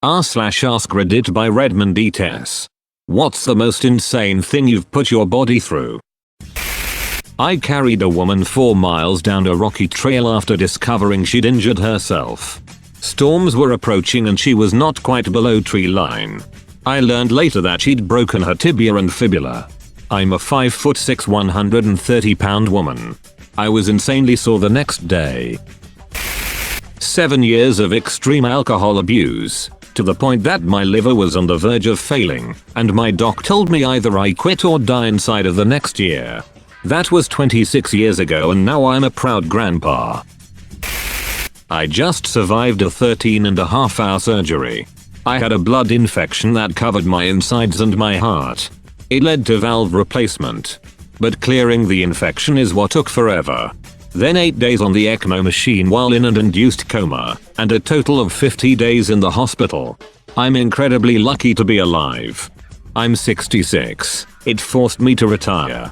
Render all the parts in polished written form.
r/AskReddit by Redmond ETS. What's the most insane thing you've put your body through? I carried a woman 4 miles down a rocky trail after discovering she'd injured herself. Storms were approaching and she was not quite below tree line. I learned later that she'd broken her tibia and fibula. I'm a 5'6", 130-pound woman. I was insanely sore the next day. 7 years of extreme alcohol abuse, to the point that my liver was on the verge of failing, and my doc told me either I quit or die inside of the next year. That was 26 years ago and now I'm a proud grandpa. I just survived a 13.5-hour surgery. I had a blood infection that covered my insides and my heart. It led to valve replacement. But clearing the infection is what took forever. Then 8 days on the ECMO machine while in an induced coma, and a total of 50 days in the hospital. I'm incredibly lucky to be alive. I'm 66. It forced me to retire.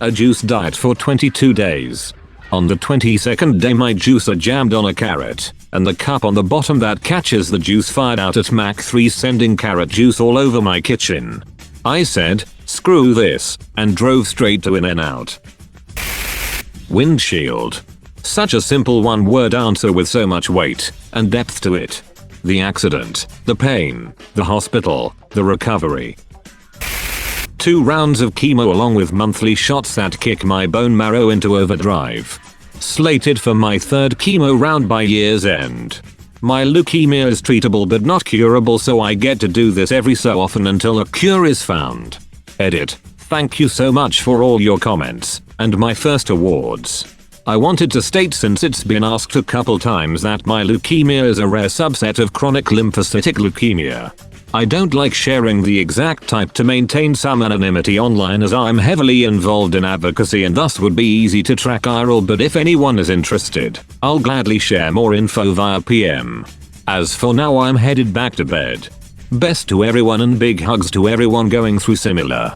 A juice diet for 22 days. On the 22nd day my juicer jammed on a carrot, and the cup on the bottom that catches the juice fired out at Mach 3, sending carrot juice all over my kitchen. I said, "Screw this," and drove straight to In-N-Out. Windshield. Such a simple one-word answer with so much weight and depth to it. The accident, the pain, the hospital, the recovery. 2 rounds of chemo along with monthly shots that kick my bone marrow into overdrive. Slated for my 3rd chemo round by year's end. My leukemia is treatable but not curable, so I get to do this every so often until a cure is found. Edit. Thank you so much for all your comments, and my first awards. I wanted to state, since it's been asked a couple times, that my leukemia is a rare subset of chronic lymphocytic leukemia. I don't like sharing the exact type to maintain some anonymity online, as I'm heavily involved in advocacy and thus would be easy to track IRL, but if anyone is interested, I'll gladly share more info via PM. As for now, I'm headed back to bed. Best to everyone and big hugs to everyone going through similar.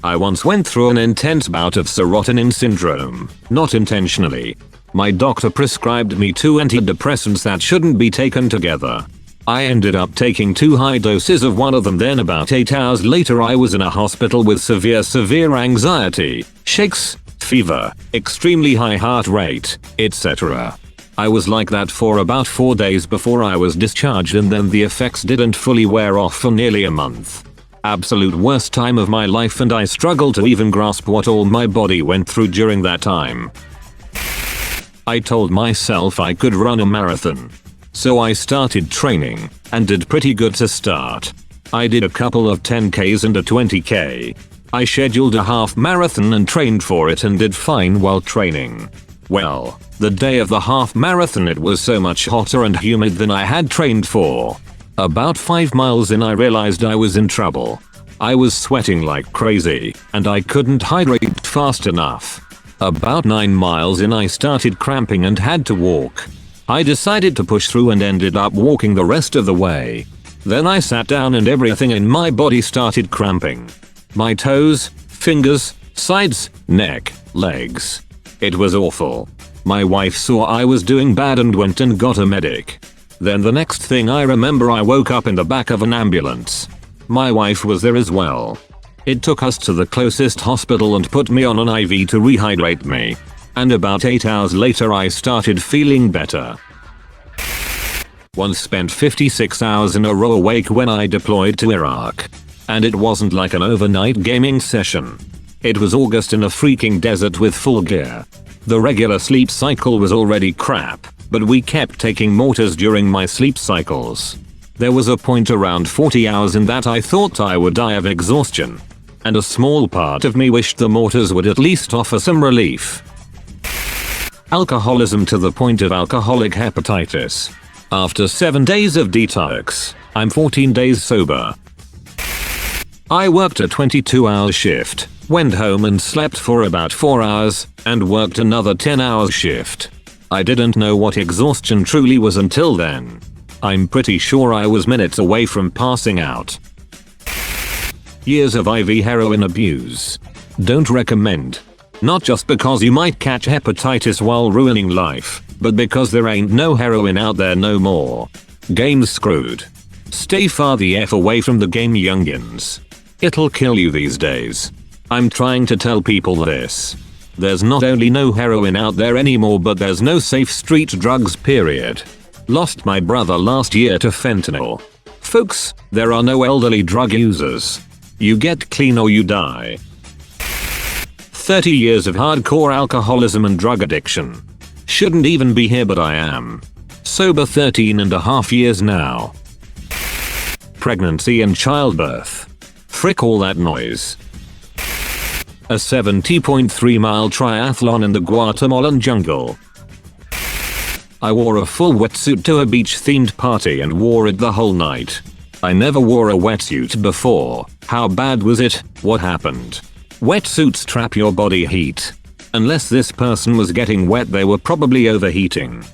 I once went through an intense bout of serotonin syndrome, not intentionally. My doctor prescribed me 2 antidepressants that shouldn't be taken together. I ended up taking 2 high doses of one of them, then about 8 hours later I was in a hospital with severe anxiety, shakes, fever, extremely high heart rate, etc. I was like that for about 4 days before I was discharged, and then the effects didn't fully wear off for nearly a month. Absolute worst time of my life, and I struggle to even grasp what all my body went through during that time. I told myself I could run a marathon. So I started training, and did pretty good to start. I did a couple of 10Ks and a 20K. I scheduled a half marathon and trained for it and did fine while training. Well, the day of the half marathon it was so much hotter and humid than I had trained for. About 5 miles in I realized I was in trouble. I was sweating like crazy, and I couldn't hydrate fast enough. About 9 miles in I started cramping and had to walk. I decided to push through and ended up walking the rest of the way. Then I sat down and everything in my body started cramping. My toes, fingers, sides, neck, legs. It was awful. My wife saw I was doing bad and went and got a medic. Then the next thing I remember, I woke up in the back of an ambulance. My wife was there as well. It took us to the closest hospital and put me on an IV to rehydrate me. And about 8 hours later I started feeling better. Once spent 56 hours in a row awake when I deployed to Iraq. And it wasn't like an overnight gaming session. It was August in a freaking desert with full gear. The regular sleep cycle was already crap, but we kept taking mortars during my sleep cycles. There was a point around 40 hours in that I thought I would die of exhaustion. And a small part of me wished the mortars would at least offer some relief. Alcoholism to the point of alcoholic hepatitis. After 7 days of detox, I'm 14 days sober. I worked a 22-hour shift, went home and slept for about 4 hours, and worked another 10-hour shift. I didn't know what exhaustion truly was until then. I'm pretty sure I was minutes away from passing out. Years of IV heroin abuse. Don't recommend. Not just because you might catch hepatitis while ruining life, But because there ain't no heroin out there no more. Game's screwed. Stay far the F away from the game, youngins. It'll kill you these days. I'm trying to tell people this. There's not only no heroin out there anymore, but there's no safe street drugs, period. Lost my brother last year to fentanyl. Folks, there are no elderly drug users. You get clean or you die. 30 years of hardcore alcoholism and drug addiction. Shouldn't even be here, but I am. Sober 13.5 years now. Pregnancy and childbirth. Frick all that noise. A 70.3 mile triathlon in the Guatemalan jungle. I wore a full wetsuit to a beach themed party and wore it the whole night. I never wore a wetsuit before. How bad was it? What happened? Wetsuits trap your body heat. Unless this person was getting wet, they were probably overheating.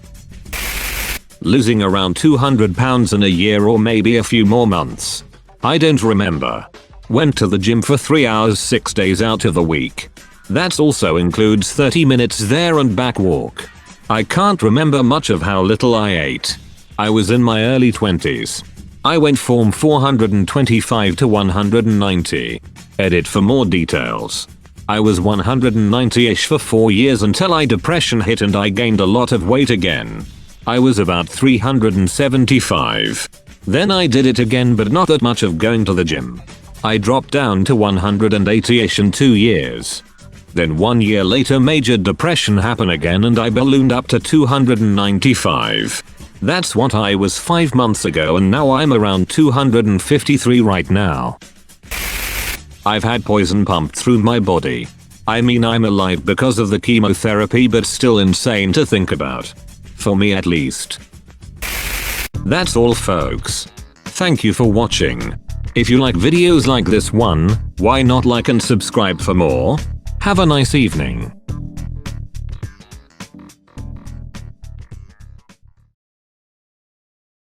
Losing around 200 pounds in a year or maybe a few more months. I don't remember. Went to the gym for 3 hours 6 days out of the week. That also includes 30 minutes there and back walk. I can't remember much of how little I ate. I was in my early 20s. I went from 425 to 190. Edit for more details. I was 190-ish for 4 years until depression hit and I gained a lot of weight again. I was about 375. Then I did it again, but not that much of going to the gym. I dropped down to 180-ish in 2 years. Then 1 year later major depression happened again and I ballooned up to 295. That's what I was 5 months ago, and now I'm around 253 right now. I've had poison pumped through my body. I mean, I'm alive because of the chemotherapy, but still insane to think about. For me at least. That's all, folks. Thank you for watching. If you like videos like this one, why not like and subscribe for more? Have a nice evening.